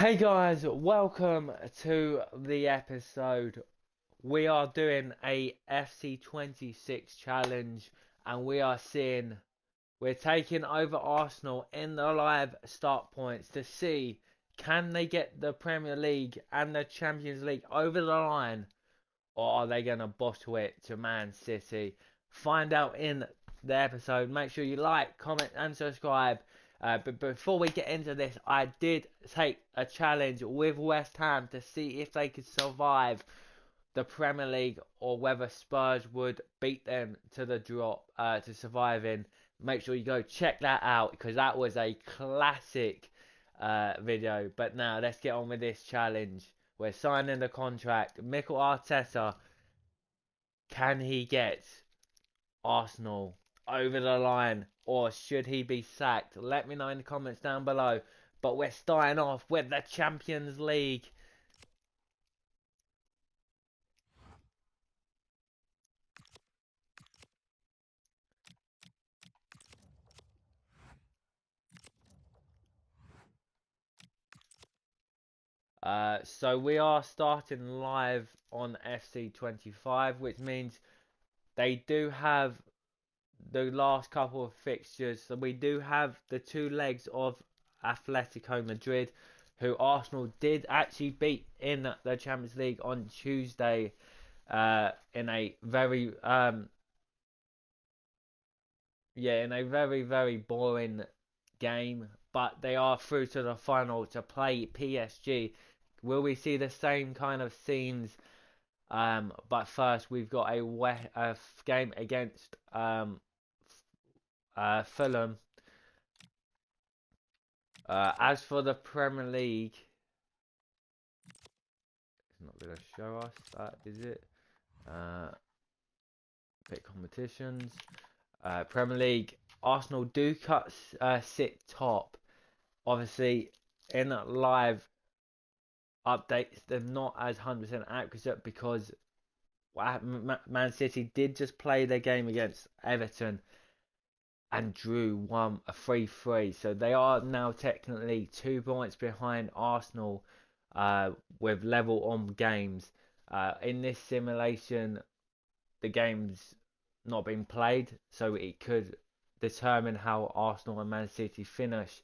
Hey guys, welcome to the episode. We are doing a FC26 challenge and we're taking over Arsenal in the live start points to see can they get the Premier League and the Champions League over the line, or are they going to bottle it to Man City? Find out in the episode. Make sure you like, comment and subscribe. But before we get into this, I did take a challenge with West Ham to see if they could survive the Premier League or whether Spurs would beat them to the drop to survive in. Make sure you go check that out because that was a classic video. But now let's get on with this challenge. We're signing the contract. Mikel Arteta, can he get Arsenal over the line, or should he be sacked? Let me know in the comments down below. But we're starting off with the Champions League. So we are starting live on FC25, which means they do have the last couple of fixtures. So we do have the two legs of Atletico Madrid, who Arsenal did actually beat in the Champions League on Tuesday, in a very very boring game. But they are through to the final to play PSG. Will we see the same kind of scenes? But first we've got a game against Fulham. As for the Premier League, it's not going to show us that, is it? Pick competitions. Premier League, Arsenal do sit top. Obviously, in live updates, they're not as 100% accurate because Man City did just play their game against Everton and drew 3-3. So they are now technically 2 points behind Arsenal with level on games. In this simulation, the game's not been played, so it could determine how Arsenal and Man City finish.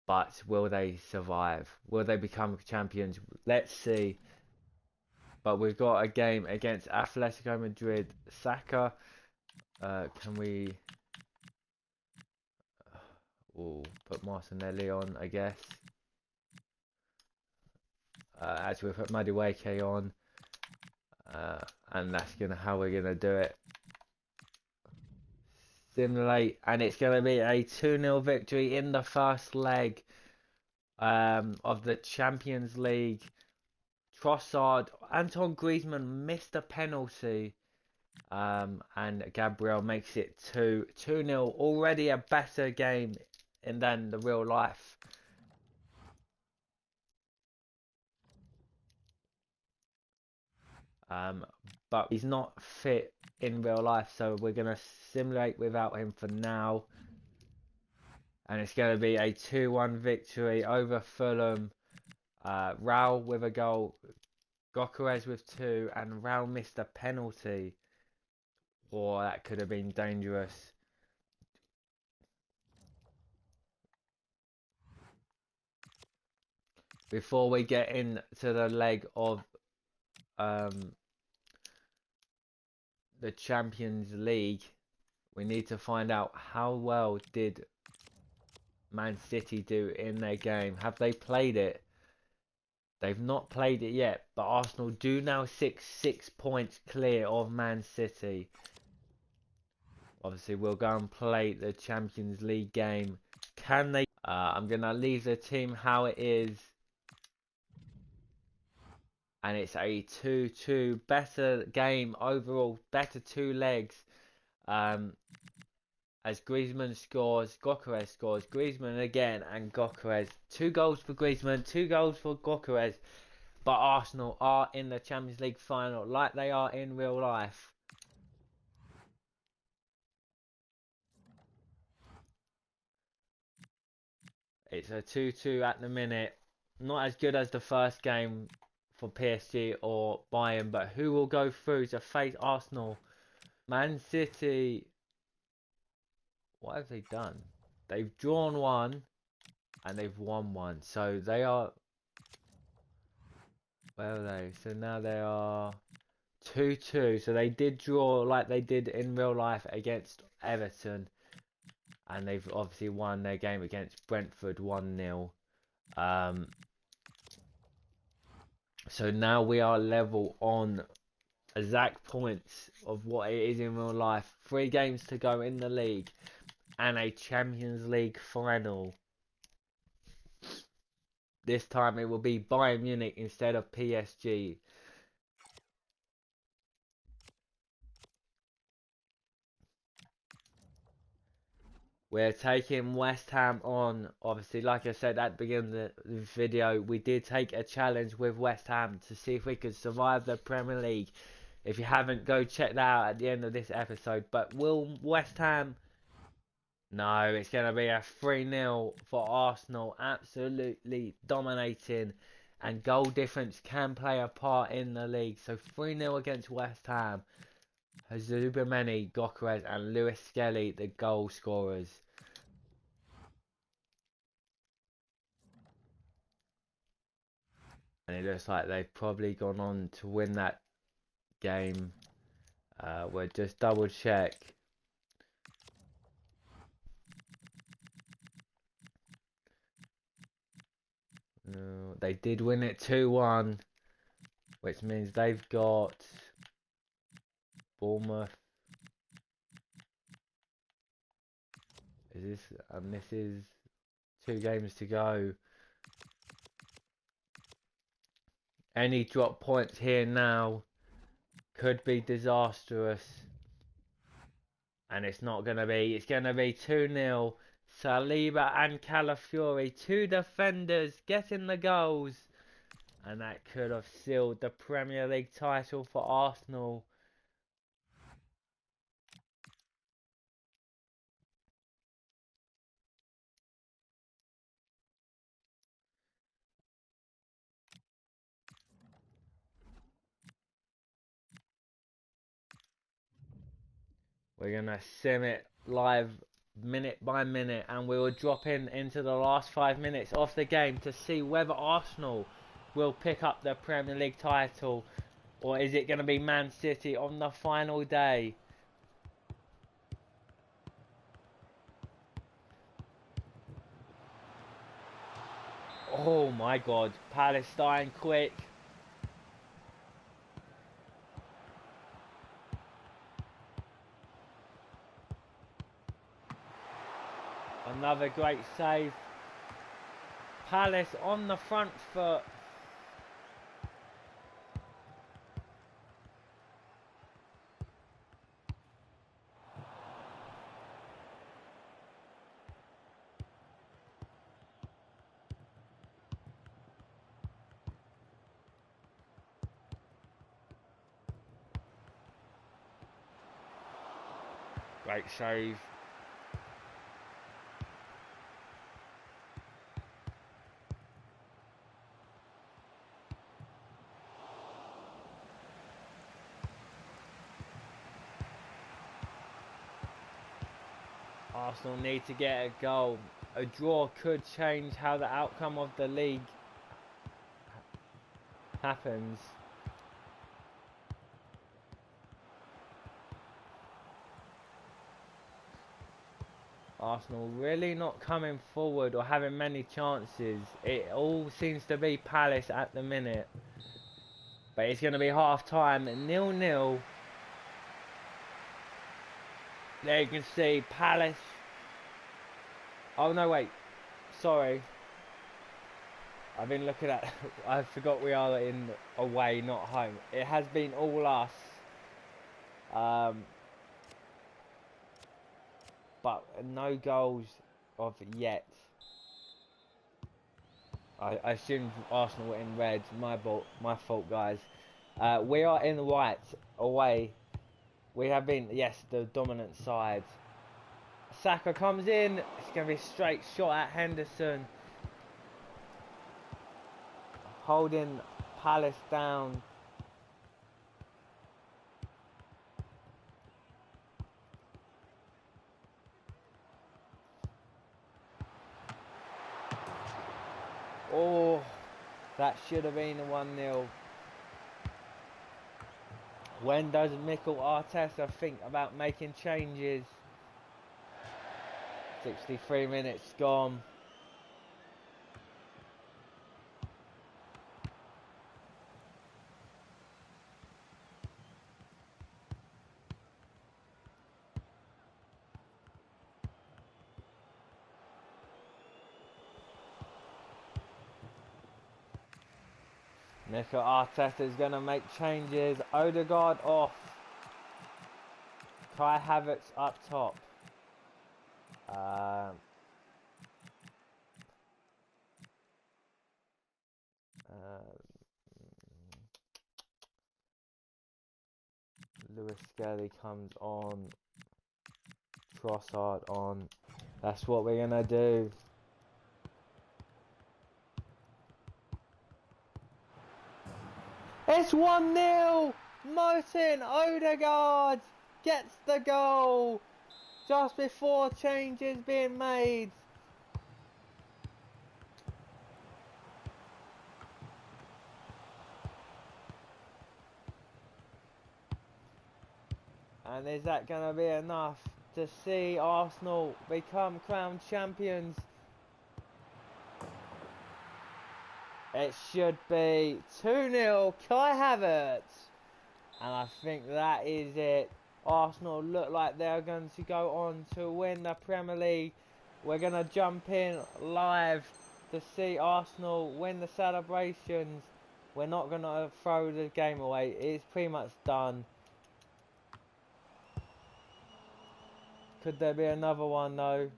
But will they survive? Will they become champions? Let's see. But we've got a game against Atletico Madrid. Saka. Can we put Martinelli on, I guess. Actually, we'll put Madueke on. And that's how we're gonna do it. Simulate, and it's gonna be a 2-0 victory in the first leg of the Champions League. Trossard, Anton Griezmann missed a penalty, and Gabriel makes it 2-0. Already a better game than the real life. But he's not fit in real life, so we're going to simulate without him for now. And it's going to be a 2-1 victory over Fulham. Raul with a goal, Gokares with 2, and Raul missed a penalty. Or that could have been dangerous. Before we get into the leg of the Champions League, we need to find out how well did Man City do in their game. Have they played it? They've not played it yet, but Arsenal do now sit 6 points clear of Man City. Obviously, we'll go and play the Champions League game. Can they? I'm going to leave the team how it is. And it's a 2-2. Better game overall. Better 2 legs. As Griezmann scores, Gokares scores, Griezmann again, and Gokares. 2 goals for Griezmann, 2 goals for Gokares. But Arsenal are in the Champions League final like they are in real life. It's a 2-2 at the minute. Not as good as the first game for PSG or Bayern, but who will go through to face Arsenal? Man City, what have they done? They've drawn one and they've won one. So they are, where are they? So now they are 2-2. So they did draw like they did in real life against Everton. And they've obviously won their game against Brentford 1-0. So now we are level on exact points of what it is in real life. 3 games to go in the league and a Champions League final. This time it will be Bayern Munich instead of PSG. We're taking West Ham on. Obviously, like I said at the beginning of the video, we did take a challenge with West Ham to see if we could survive the Premier League. If you haven't, go check that out at the end of this episode. But will West Ham... No, it's going to be a 3-0 for Arsenal. Absolutely dominating. And goal difference can play a part in the league. So 3-0 against West Ham. Zubameni, Gokares and Lewis Skelly, the goal scorers. And it looks like they've probably gone on to win that game. We'll just double check. No, they did win it 2-1, which means they've got Bournemouth. This is 2 games to go. Any drop points here now could be disastrous. And it's not going to be. It's going to be 2-0. Saliba and Calafiori, 2 defenders getting the goals. And that could have sealed the Premier League title for Arsenal. We're going to sim it live minute by minute, and we will drop into the last 5 minutes of the game to see whether Arsenal will pick up the Premier League title, or is it going to be Man City on the final day? Oh my God, Palestine quick. Another great save. Palace on the front foot. Great save. Arsenal need to get a goal. A draw could change how the outcome of the league happens. Arsenal really not coming forward or having many chances. It all seems to be Palace at the minute. But it's going to be half time, 0-0. There you can see Palace. Oh no, wait. Sorry. I've been looking at... I forgot we are in away, not home. It has been all us. But no goals of yet. I assumed Arsenal were in red. My fault, guys. We are in the white away. We have been, yes, the dominant side. Saka comes in. It's going to be a straight shot at Henderson. holding Palace down. Oh, that should have been a 1-0. When does Mikel Arteta think about making changes? 63 minutes gone. Mikel Arteta is going to make changes. Odegaard off. Kai Havertz up top. Lewis Skelly comes on. Trossard on. That's what we're going to do. It's 1-0! Martin Odegaard gets the goal just before changes being made. And is that going to be enough to see Arsenal become crowned champions? It should be 2-0 Kai Havertz. And I think that is it. Arsenal look like they're going to go on to win the Premier League. We're going to jump in live to see Arsenal win the celebrations. We're not going to throw the game away. It's pretty much done. Could there be another one though?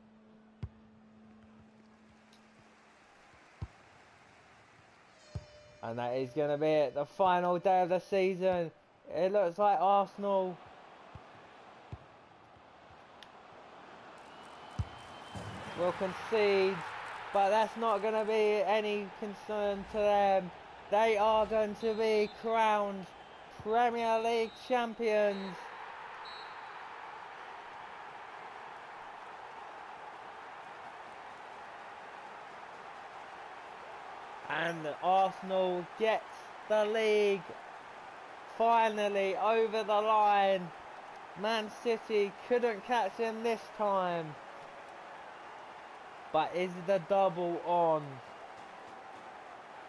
And that is going to be it. The final day of the season. It looks like Arsenal will concede, but that's not going to be any concern to them. They are going to be crowned Premier League champions. And Arsenal gets the league finally over the line. Man City couldn't catch them this time. But is the double on?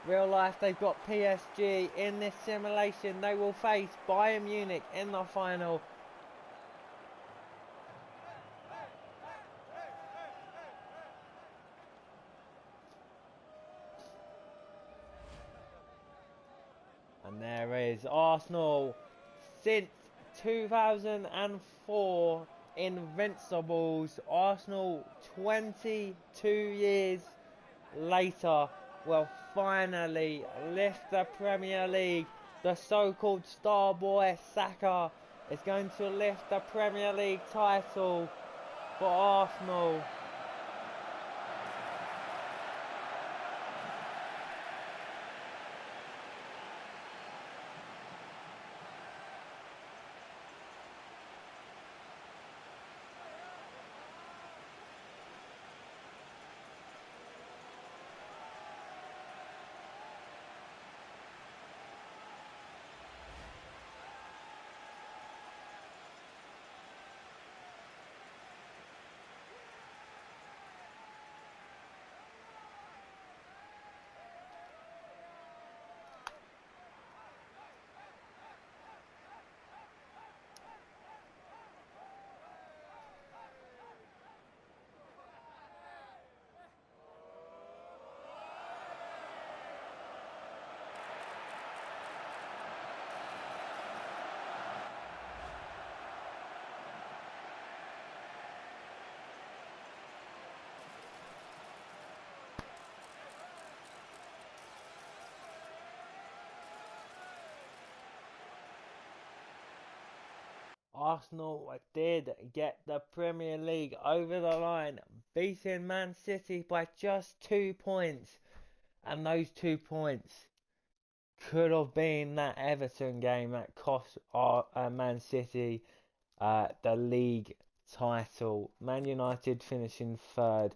Real life, they've got PSG. In this simulation, they will face Bayern Munich in the final. And there is Arsenal since 2004 Invincibles. Arsenal 22 years later will finally lift the Premier League. The so-called star boy Saka is going to lift the Premier League title for Arsenal. Arsenal did get the Premier League over the line, beating Man City by just 2 points. And those 2 points could have been that Everton game that cost Man City the league title. Man United finishing third.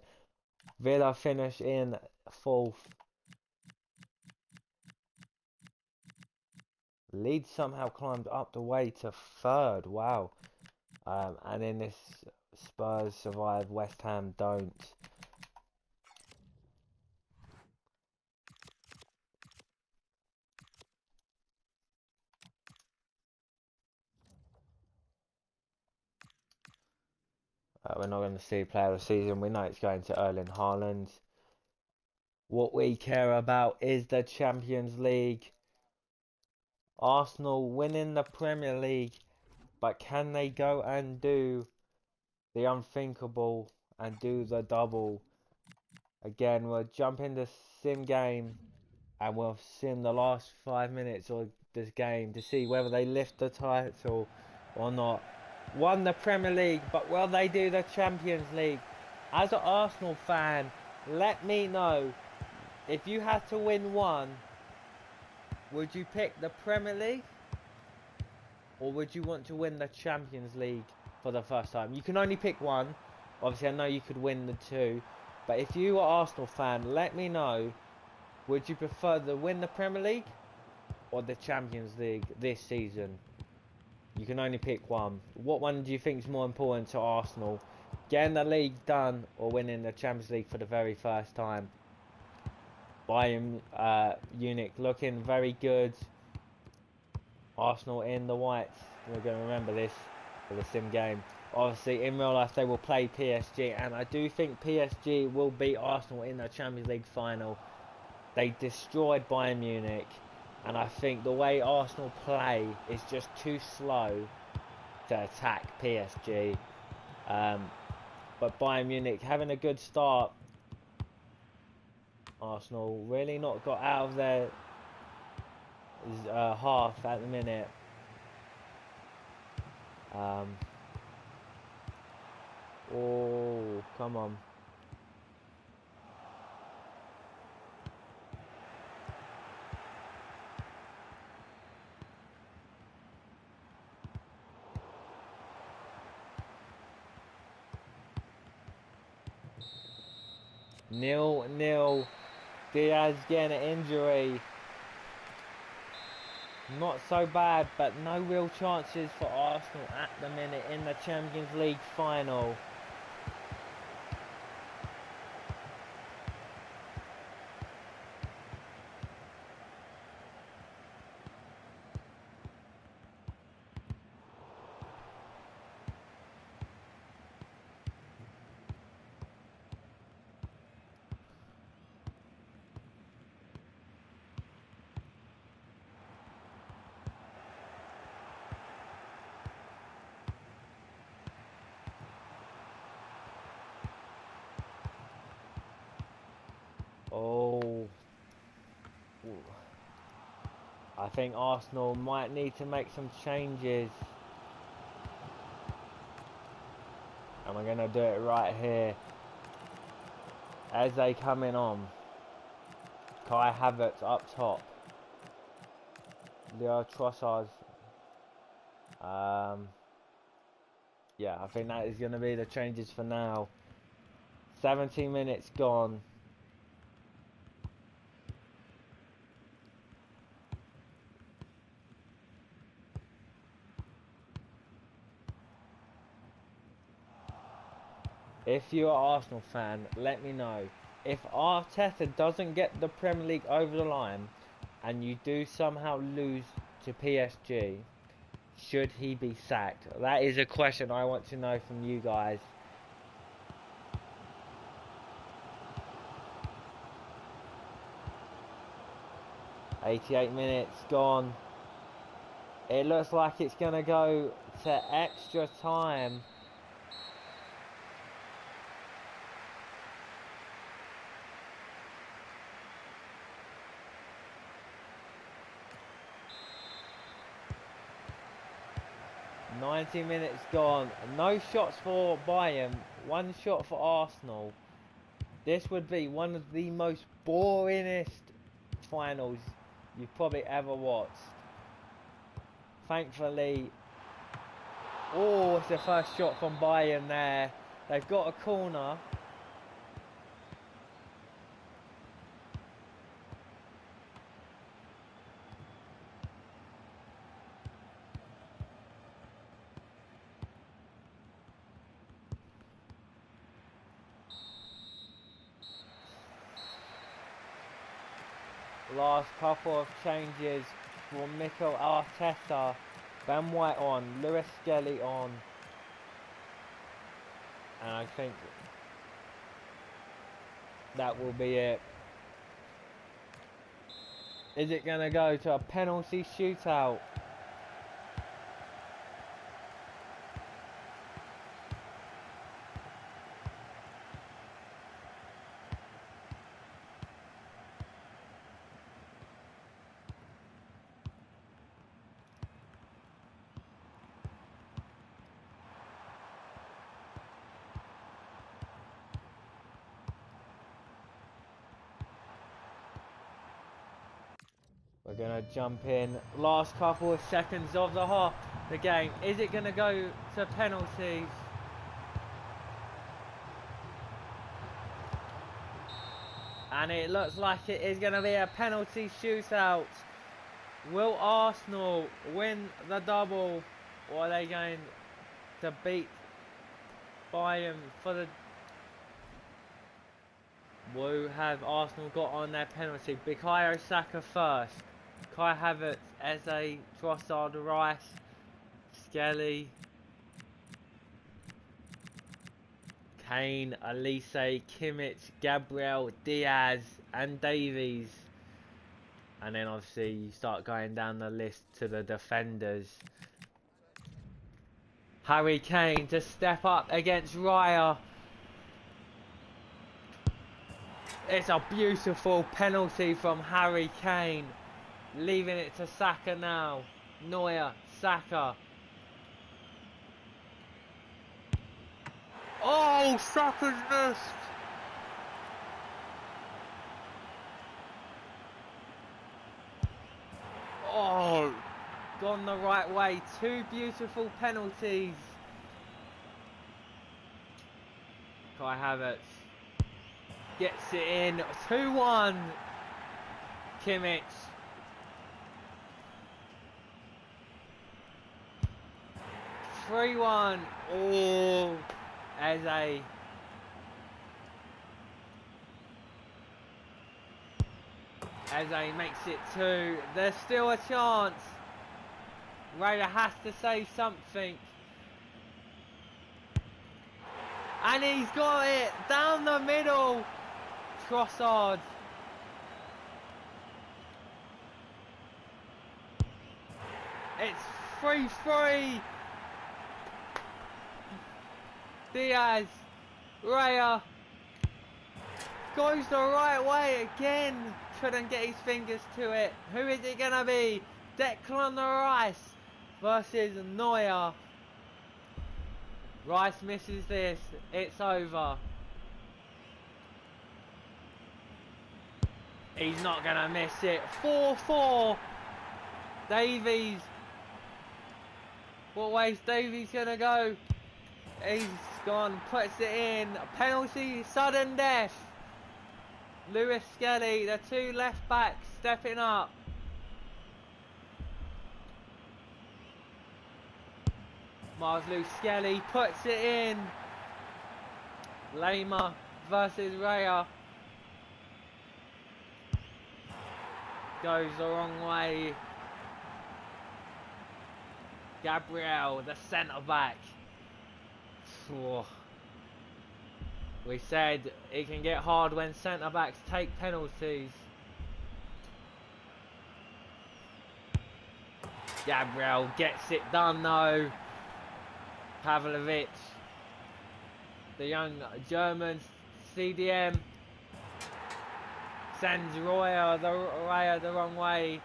Villa finish in fourth. Leeds somehow climbed up the way to third. Wow. And in this, Spurs survive, West Ham don't. We're not going to see player of the season. We know it's going to Erling Haaland. What we care about is the Champions League. Arsenal winning the Premier League, but can they go and do the unthinkable and do the double? Again, we'll jump into sim game and we'll sim the last 5 minutes of this game to see whether they lift the title or not. Won the Premier League, but will they do the Champions League? As an Arsenal fan, let me know, if you had to win one, would you pick the Premier League? Or would you want to win the Champions League for the first time? You can only pick one. Obviously, I know you could win the two. But if you are an Arsenal fan, let me know. Would you prefer to win the Premier League or the Champions League this season? You can only pick one. What one do you think is more important to Arsenal? Getting the league done or winning the Champions League for the very first time? Bayern Munich looking very good. Arsenal in the whites. We're going to remember this for the sim game. Obviously, in real life, they will play PSG, and I do think PSG will beat Arsenal in the Champions League final. They destroyed Bayern Munich, and I think the way Arsenal play is just too slow to attack PSG. But Bayern Munich having a good start. Arsenal really not got out of their half at the minute. Oh, come on. Nil. Diaz getting an injury. Not so bad, but no real chances for Arsenal at the minute in the Champions League final. Oh, I think Arsenal might need to make some changes. And we're going to do it right here. As they come in on. Kai Havertz up top. Leo Trossard. Yeah, I think that is going to be the changes for now. 17 minutes gone. If you're an Arsenal fan, let me know. If Arteta doesn't get the Premier League over the line and you do somehow lose to PSG, should he be sacked? That is a question I want to know from you guys. "88 minutes gone. It looks like it's going to go to extra time. "90 minutes gone. No shots for Bayern. One shot for Arsenal. This would be one of the most boringest finals you've probably ever watched. Thankfully, oh, it's the first shot from Bayern there. They've got a corner. Last couple of changes for Mikel Arteta. Ben White on, Lewis Skelly on. And I think that will be it. Is it going to go to a penalty shootout? We're going to jump in. Last couple of seconds of the game. Is it going to go to penalties? And it looks like it is going to be a penalty shootout. Will Arsenal win the double? Or are they going to beat Bayern for the... Who have Arsenal got on their penalty? Bukayo Saka first. Kai Havertz, Eze, Trossard, Rice, Skelly, Kane, Elise, Kimmich, Gabriel, Diaz and Davies. And then obviously you start going down the list to the defenders. Harry Kane to step up against Raya. It's a beautiful penalty from Harry Kane. Leaving it to Saka now. Neuer, Saka. Oh, Saka's missed. Oh, gone the right way. Two beautiful penalties. Kai Havertz gets it in. 2-1. Kimmich. Three-1. Oh, Eze. Eze makes it 2. There's still a chance. Raya has to say something. And he's got it down the middle. Trossard. It's 3-3. Diaz, Raya, goes the right way again, couldn't get his fingers to it. Who is it going to be? Declan Rice versus Neuer. Rice misses this, it's over. He's not going to miss it. 4-4. Davies. What way's Davies going to go? He's gone, puts it in. Penalty, sudden death. Lewis Skelly, the two left backs stepping up. Lewis Skelly puts it in. Lema versus Raya. Goes the wrong way. Gabriel, the centre back. We said it can get hard when centre backs take penalties. Gabriel gets it done though. Pavlovic, the young German CDM, sends Raya the wrong way.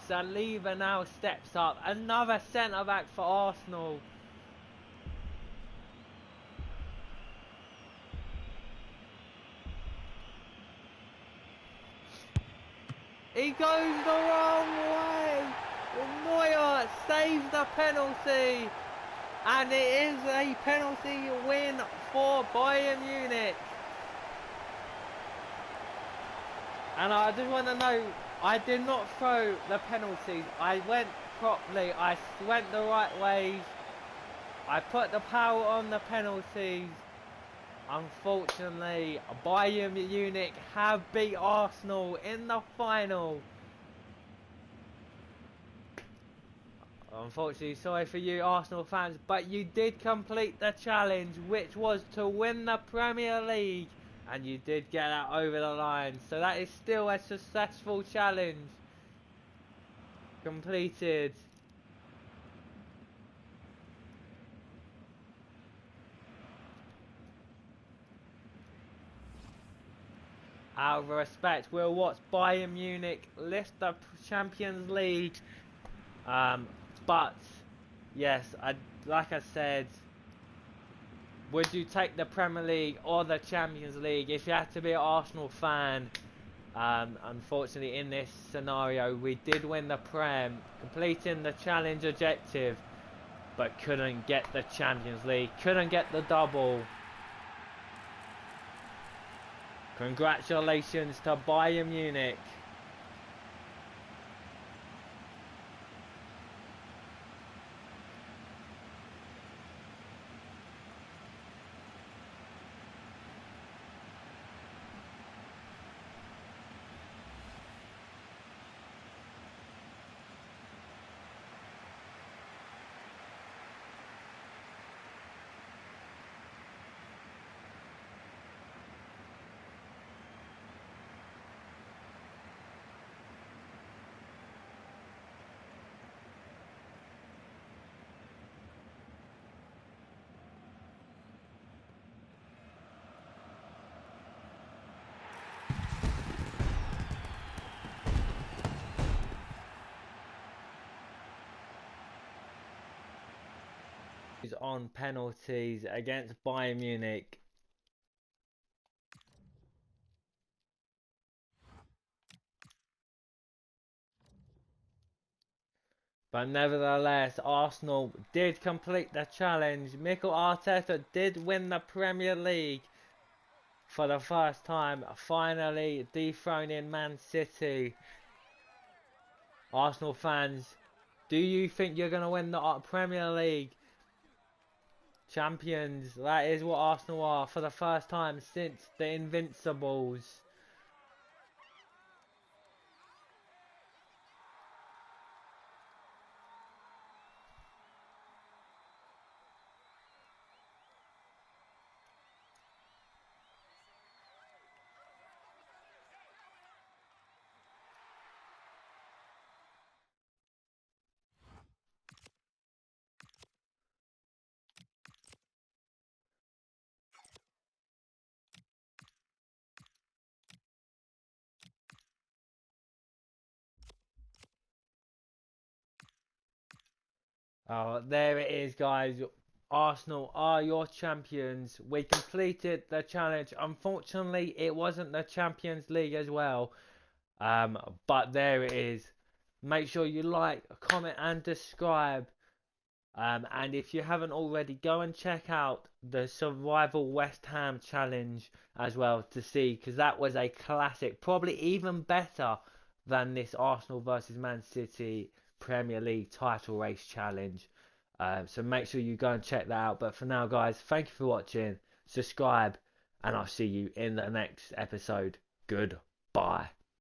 Saliba now steps up. Another centre back for Arsenal. He goes the wrong way. Neuer saves the penalty. And it is a penalty win for Bayern Munich. And I just want to know, I did not throw the penalties. I went properly. I went the right ways. I put the power on the penalties. Unfortunately, Bayern Munich have beat Arsenal in the final. Unfortunately, sorry for you Arsenal fans, but you did complete the challenge, which was to win the Premier League, and you did get that over the line. So that is still a successful challenge completed. Out of respect, we'll watch Bayern Munich lift the Champions League. But yes, like I said, would you take the Premier League or the Champions League if you had to be an Arsenal fan? Unfortunately, in this scenario, we did win the Prem, completing the challenge objective, but couldn't get the Champions League, couldn't get the double. Congratulations to Bayern Munich. On penalties against Bayern Munich. But nevertheless, Arsenal did complete the challenge. Mikel Arteta did win the Premier League for the first time, finally dethroning Man City. Arsenal fans, do you think you're going to win the Premier League? Champions, that is what Arsenal are for the first time since the Invincibles. Oh, there it is, guys. Arsenal are your champions. We completed the challenge. Unfortunately, it wasn't the Champions League as well. But there it is. Make sure you like, comment and subscribe. And if you haven't already, go and check out the Survival West Ham challenge as well to see, because that was a classic. Probably even better than this Arsenal versus Man City Premier League title race challenge. So make sure you go and check that out. But for now, guys, thank you for watching. Subscribe, and I'll see you in the next episode. Goodbye.